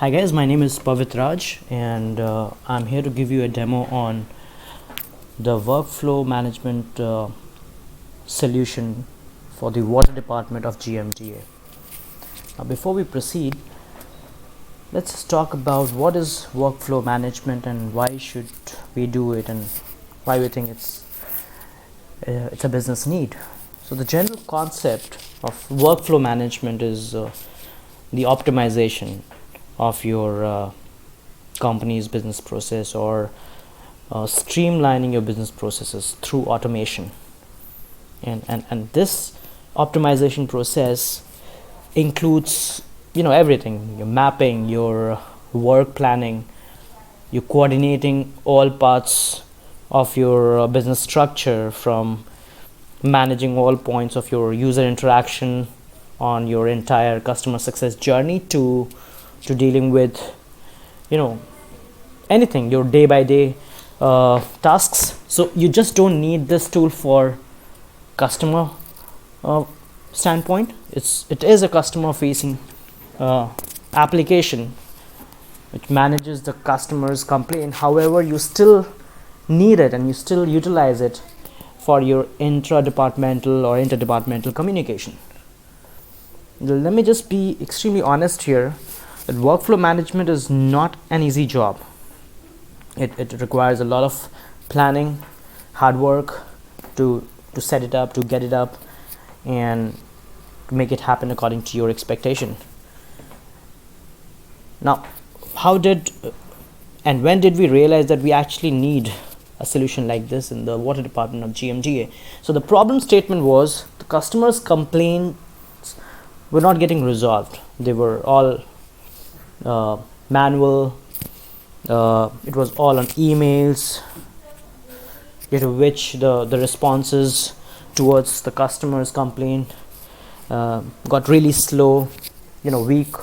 Hi guys, my name is Pavit Raj and I'm here to give you a demo on the workflow management solution for the water department of GMGA. Now before we proceed, let's just talk about what is workflow management and why should we do it and why we think it's a business need. So the general concept of workflow management is the optimization of your company's business process or streamlining your business processes through automation. And this optimization process includes everything: your mapping, your work planning, you coordinating all parts of your business structure, from managing all points of your user interaction on your entire customer success journey to dealing with anything, your day by day tasks. So you just don't need this tool for customer standpoint. It is a customer facing application which manages the customer's complaint. However, you still need it and you still utilize it for your intra-departmental or interdepartmental communication. Let me just be extremely honest here that workflow management is not an easy job. It requires a lot of planning, hard work to set it up, to get it up, and to make it happen according to your expectation. Now, how did and when did we realize that we actually need a solution like this in the water department of GMGA? So the problem statement was the customers' complaints were not getting resolved. They were all manual. It was all on emails, due to which the responses towards the customer's complaint got really slow, weak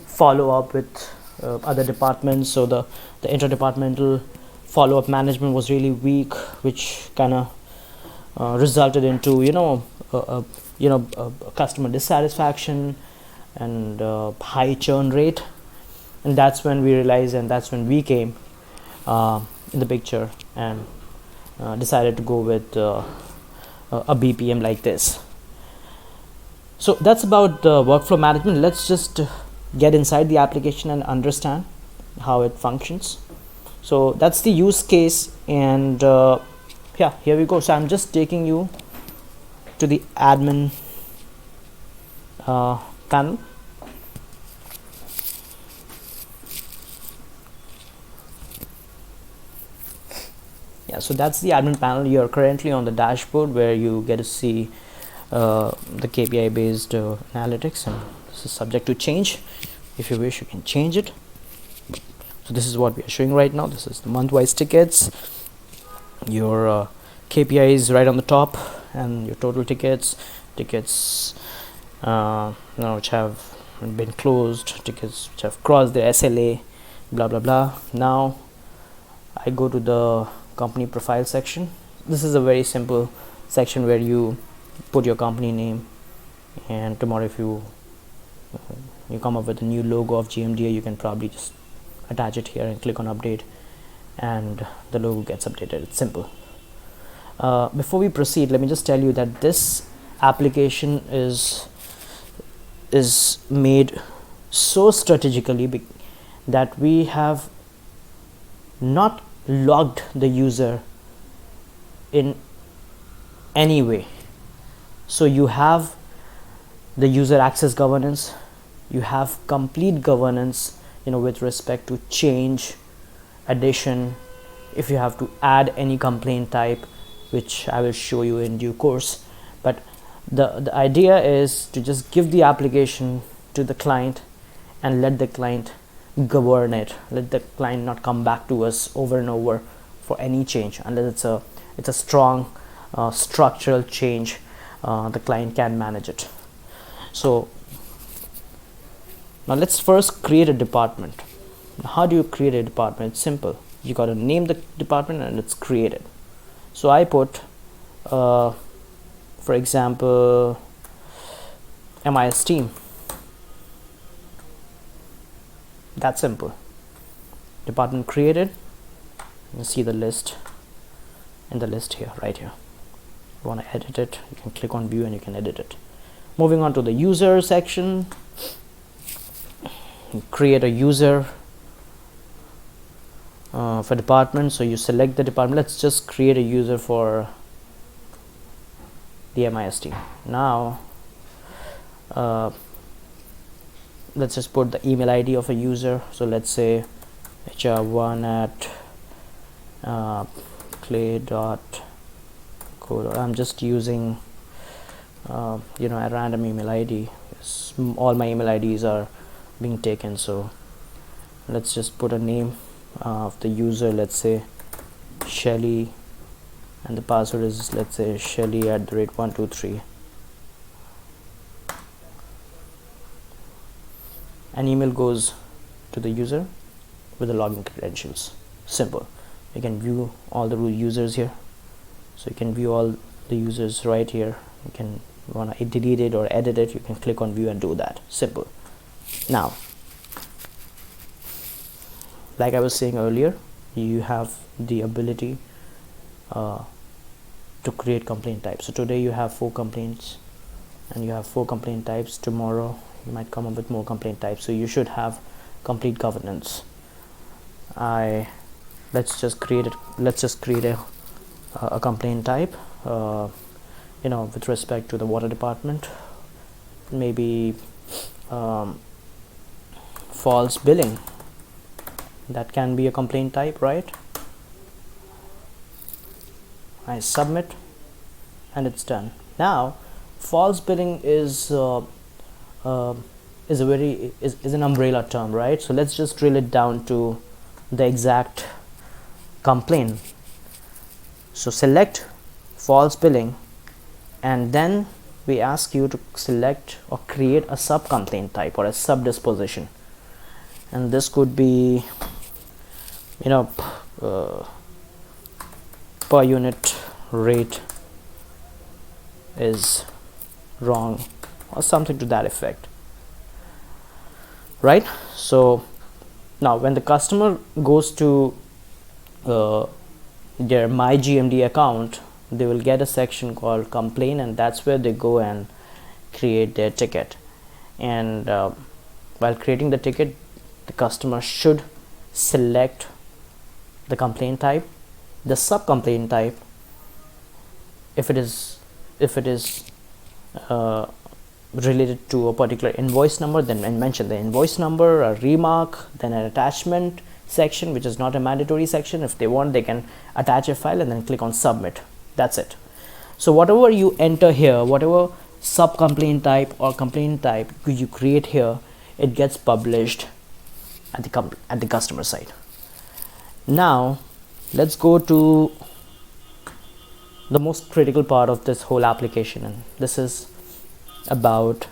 follow-up with other departments. So the interdepartmental follow-up management was really weak, which kind of resulted into customer dissatisfaction and high churn rate. And that's when we realized, and that's when we came in the picture and decided to go with a BPM like this. So that's about workflow management. Let's just get inside the application and understand how it functions. So that's the use case, and yeah, here we go. So I'm just taking you to the admin panel. Yeah, so that's the admin panel. You're currently on the dashboard where you get to see the KPI based analytics, and this is subject to change. If you wish, you can change it. So this is what we are showing right now. This is the month-wise tickets, your KPIs right on the top, and your total tickets which have been closed, tickets which have crossed their SLA, blah blah blah. Now I go to the company profile section. This is a very simple section where you put your company name, and tomorrow if you come up with a new logo of GMDA, you can probably just attach it here and click on update, and the logo gets updated. It's simple. Before we proceed, let me just tell you that this application is made so strategically that we have not logged the user in any way. So you have the user access governance, you have complete governance with respect to change, addition, if you have to add any complaint type, which I will show you in due course. But the idea is to just give the application to the client and let the client govern it. Let the client not come back to us over and over for any change unless it's a strong structural change. The client can manage it. So now let's first create a department. How do you create a department? It's simple. You got to name the department and it's created. So I put for example MIS team. That's simple. Department created. You see the list in the list here, right here. You want to edit it, you can click on view and you can edit it. Moving on to the user section, create a user for department. So you select the department. Let's just create a user for the MIST. Now let's just put the email ID of a user. So let's say hr1 at clay.co. I'm just using a random email ID. All my email IDs are being taken, so let's just put a name of the user. Let's say Shelly, and the password is, let's say, Shelly@123. An email goes to the user with the login credentials. Simple. You can view all the users here, so you can view all the users right here. You can want to delete it or edit it, you can click on view and do that. Simple. Now, like I was saying earlier, you have the ability to create complaint types. So today you have 4 complaints and you have 4 complaint types. Tomorrow you might come up with more complaint types, so you should have complete governance. Let's just create a complaint type with respect to the water department. Maybe false billing, that can be a complaint type, right? I submit and it's done. Now false billing is an umbrella term, right? So let's just drill it down to the exact complaint. So select false billing, and then we ask you to select or create a sub complaint type or a sub disposition, and this could be per unit rate is wrong or something to that effect, right? So now when the customer goes to their MyGMD account, they will get a section called complaint, and that's where they go and create their ticket. And while creating the ticket, the customer should select the complaint type, the sub complaint type. If it is related to a particular invoice number, then mention the invoice number, a remark, then an attachment section, which is not a mandatory section. If they want, they can attach a file and then click on submit. That's it. So whatever you enter here, whatever sub complaint type or complaint type you create here, it gets published at the customer side. Now let's go to the most critical part of this whole application, and this is about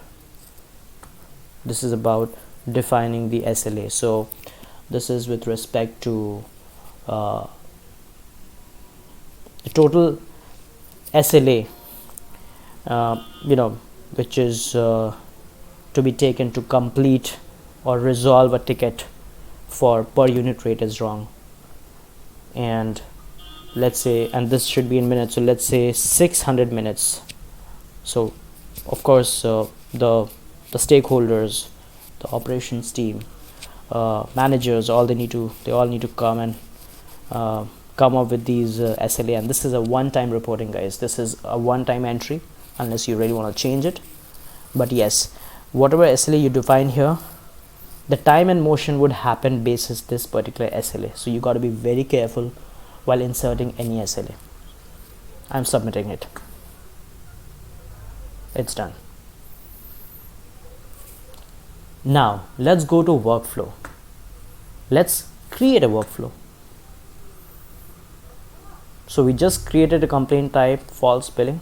defining the SLA. So this is with respect to the total SLA which is to be taken to complete or resolve a ticket for per unit rate is wrong. And let's say, and this should be in minutes, so let's say 600 minutes. So of course the stakeholders, the operations team, managers, they all need to come and come up with these SLA, and this is a one-time reporting, guys. This is a one-time entry unless you really want to change it. But yes, whatever SLA you define here, the time and motion would happen basis this particular SLA. So you got to be very careful while inserting any SLA. I'm submitting it. It's done. Now let's go to workflow. Let's create a workflow. So we just created a complaint type, false billing,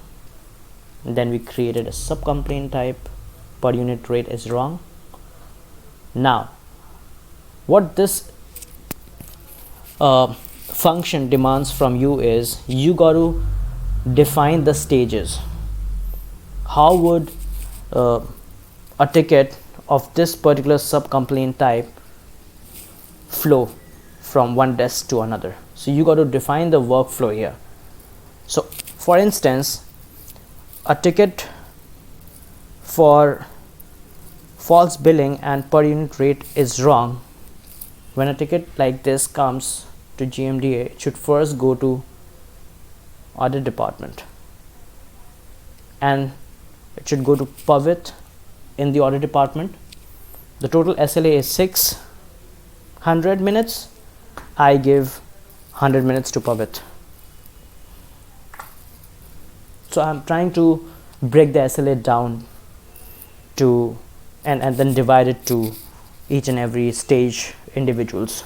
and then we created a sub complaint type, per unit rate is wrong. Now what this function demands from you is you got to define the stages. How would a ticket of this particular sub complaint type flow from one desk to another. So you got to define the workflow here. So for instance, a ticket for false billing and per unit rate is wrong. When a ticket like this comes to GMDA, it should first go to audit department, and it should go to Pavit in the audit department. The total SLA is 600 minutes. I give 100 minutes to Pavit. So I'm trying to break the SLA down to and then divide it to each and every stage individuals.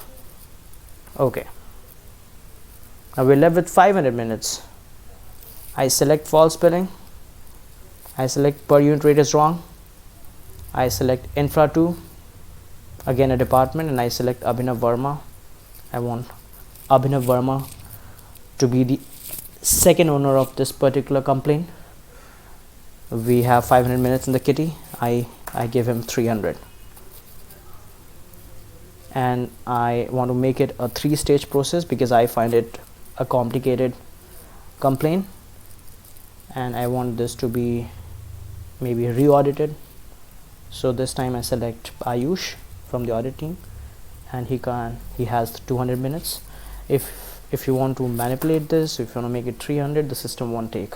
Okay, now we're left with 500 minutes. I select false billing, I select per unit rate is wrong, I select infra 2, again a department, and I select Abhinav Verma. I want Abhinav Verma to be the second owner of this particular complaint. We have 500 minutes in the kitty. I give him 300, and I want to make it a 3-stage process because I find it a complicated complaint, and I want this to be maybe re-audited. So this time I select Ayush from the audit team, and he has 200 minutes. If you want to manipulate this, if you want to make it 300, the system won't take.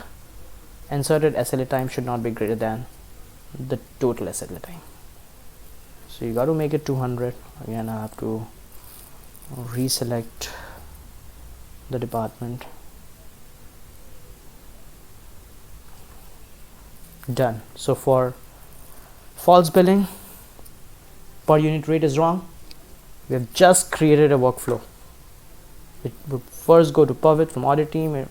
Inserted SLA time should not be greater than the total SLA time. So you got to make it 200. Again, I have to reselect the department. Done. So for false billing, per unit rate is wrong, we have just created a workflow. It would first go to Pavit from audit team. It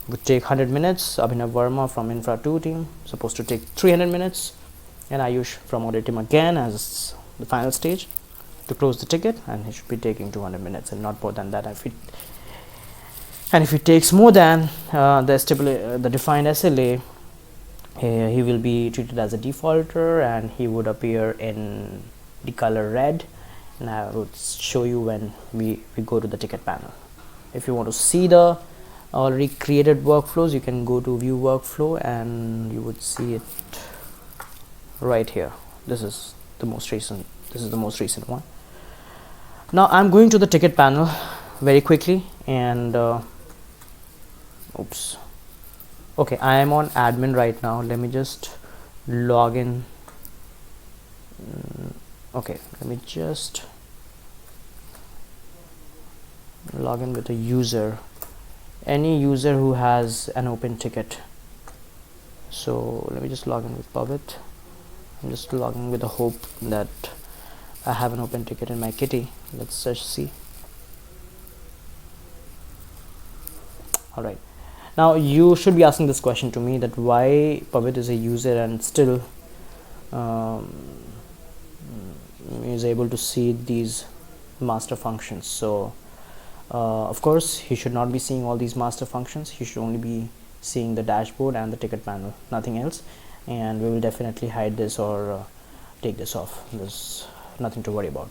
would take 100 minutes. Abhinav Verma from infra 2 team supposed to take 300 minutes, and Ayush from audit team again as the final stage to close the ticket, and he should be taking 200 minutes and not more than that. If he takes more than the defined SLA, he will be treated as a defaulter, and he would appear in the color red, and I would show you when we go to the ticket panel. If you want to see the already created workflows, you can go to view workflow, and you would see it right here. This is the most recent one. Now I'm going to the ticket panel very quickly, and okay, I am on admin right now. Let me just log in. Okay, let me just log in with a user, any user who has an open ticket. So let me just log in with Pavit. I'm just logging with the hope that I have an open ticket in my kitty. Let's just see. All right, now you should be asking this question to me, that why Pavit is a user and still is able to see these master functions. So of course he should not be seeing all these master functions. He should only be seeing the dashboard and the ticket panel, nothing else, and we will definitely hide this or take this off. There's nothing to worry about.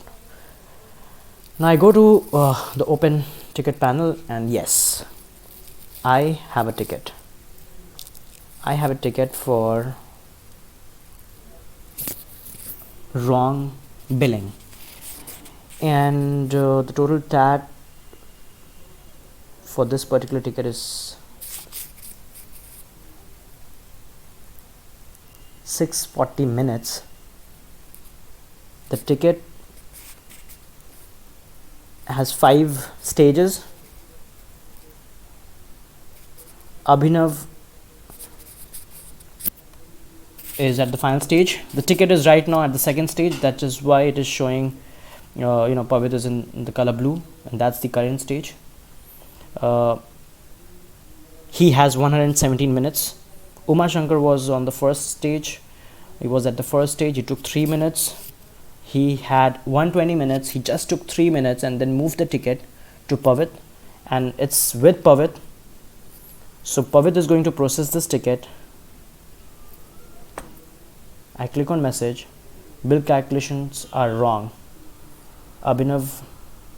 Now I go to the open ticket panel, and yes, I have a ticket. I have a ticket for wrong billing, and the total TAT for this particular ticket is 640 minutes. The ticket has 5 stages. Abhinav is at the final stage. The ticket is right now at the second stage. That is why it is showing Pavit is in the color blue, and that's the current stage. He has 117 minutes. Uma Shankar was on the first stage. He was at the first stage. He took 3 minutes. He had 120 minutes. He just took 3 minutes and then moved the ticket to Pavit, and it's with Pavit. So Pavit is going to process this ticket. I click on message. Bill calculations are wrong. Abhinav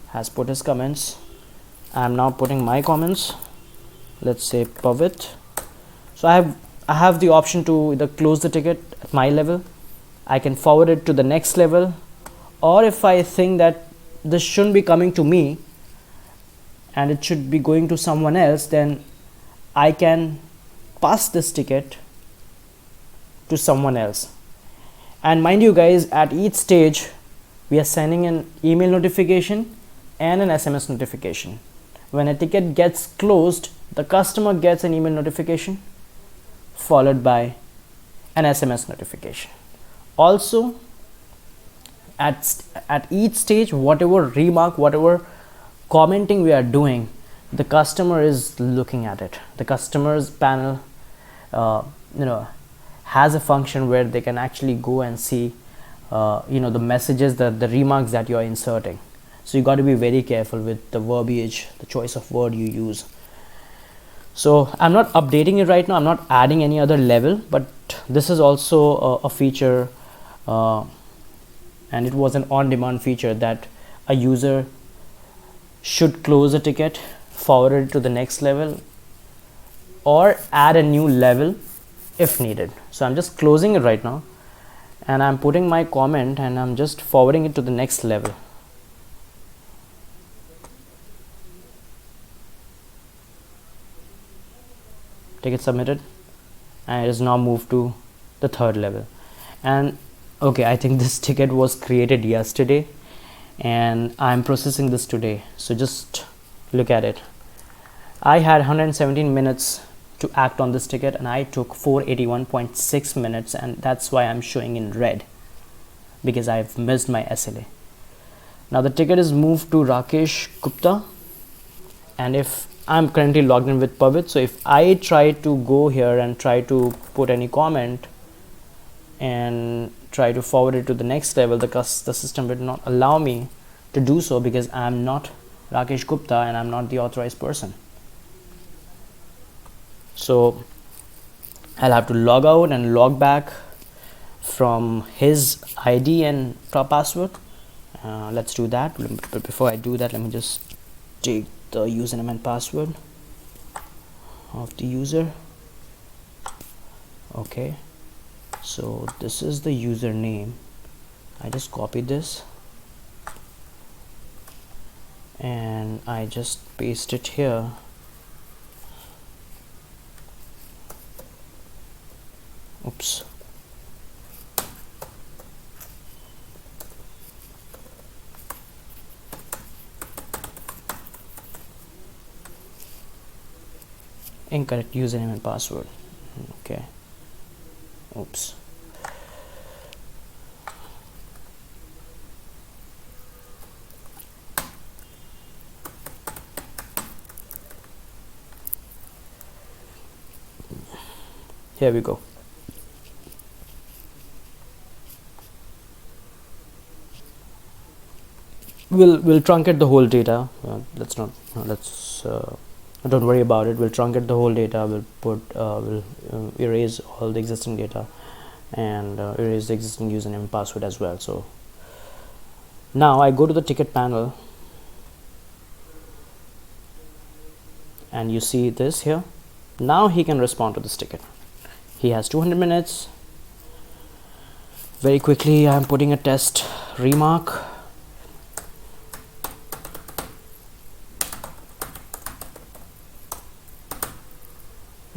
has put his comments. I'm now putting my comments. Let's say Pavit. So I have the option to either close the ticket at my level, I can forward it to the next level, or if I think that this shouldn't be coming to me and it should be going to someone else, then I can pass this ticket to someone else. And mind you guys, at each stage we are sending an email notification and an SMS notification. When a ticket gets closed, the customer gets an email notification followed by an SMS notification. Also, at each stage, whatever remark, whatever commenting we are doing, the customer is looking at it. The customer's panel has a function where they can actually go and see the messages, the remarks that you are inserting. So you got to be very careful with the verbiage, the choice of word you use. So I'm not updating it right now, I'm not adding any other level, but this is also a feature, and it was an on-demand feature that a user should close a ticket, forward it to the next level, or add a new level if needed. So I'm just closing it right now, and I'm putting my comment, and I'm just forwarding it to the next level. Ticket submitted, and it is now moved to the third level. And okay, I think this ticket was created yesterday and I'm processing this today. So just look at it. I had 117 minutes to act on this ticket and I took 481.6 minutes, and that's why I'm showing in red, because I've missed my SLA. Now the ticket is moved to Rakesh Gupta, and if I'm currently logged in with Pavit, so if I try to go here and try to put any comment and try to forward it to the next level, the system will not allow me to do so, because I'm not Rakesh Gupta and I'm not the authorized person. So I'll have to log out and log back from his ID and password. Let's do that. But before I do that, let me just take the username and password of the user. Okay, so this is the username. I just copied this and I just paste it here. Oops. Incorrect username and password. Okay. Oops. Here we go. We'll truncate the whole data. Don't worry about it. We'll truncate the whole data. We'll erase all the existing data and erase the existing username and password as well. So now I go to the ticket panel and you see this here. Now he can respond to this ticket. He has 200 minutes. Very quickly I'm putting a test remark.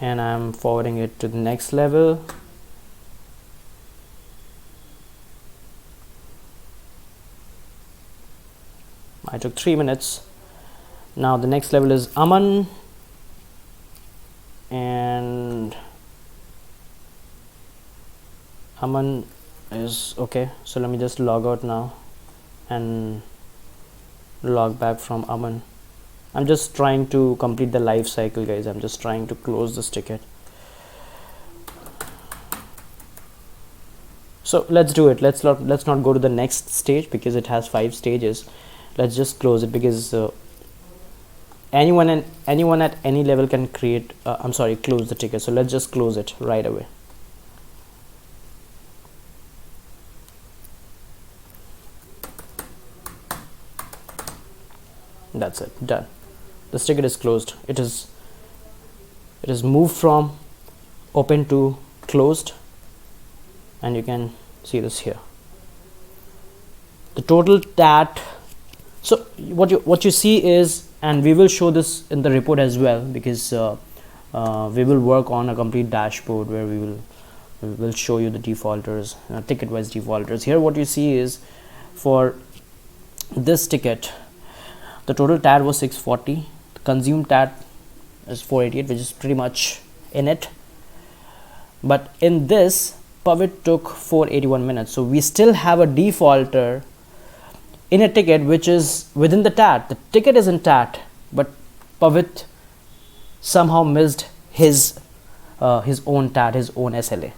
And I'm forwarding it to the next level. I took 3 minutes. Now the next level is Aman, and Aman is okay. So let me just log out now and log back from Aman. I'm just trying to complete the life cycle, guys. I'm just trying to close this ticket. So let's do it. Let's not go to the next stage because it has 5 stages. Let's just close it, because anyone at any level can close the ticket. So let's just close it right away. That's it, done. This ticket is closed. It is moved from open to closed, and you can see this here. The total TAT. So what you see is, and we will show this in the report as well, because we will work on a complete dashboard where we will show you the defaulters, ticket wise defaulters. Here what you see is, for this ticket the total TAT was 640, the consumed TAT is 488, which is pretty much in it. But in this, Pavit took 481 minutes, so we still have a defaulter in a ticket which is within the TAT. The ticket is in TAT, but Pavit somehow missed his own TAT, his own SLA.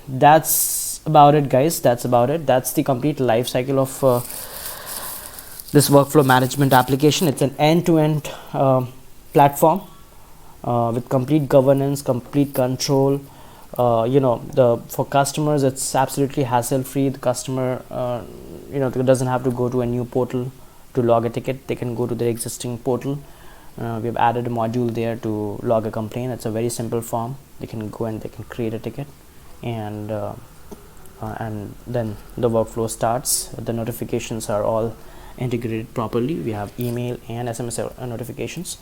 That's about it, guys. That's about it. That's the complete life cycle of this workflow management application. It's an end-to-end platform with complete governance, complete control. For customers, it's absolutely hassle-free. The customer doesn't have to go to a new portal to log a ticket. They can go to their existing portal. We have added a module there to log a complaint. It's a very simple form. They can go and they can create a ticket, and then the workflow starts. The notifications are all integrated properly. We have email and SMS notifications.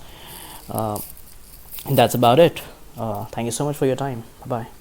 And that's about it. Thank you so much for your time. Bye bye.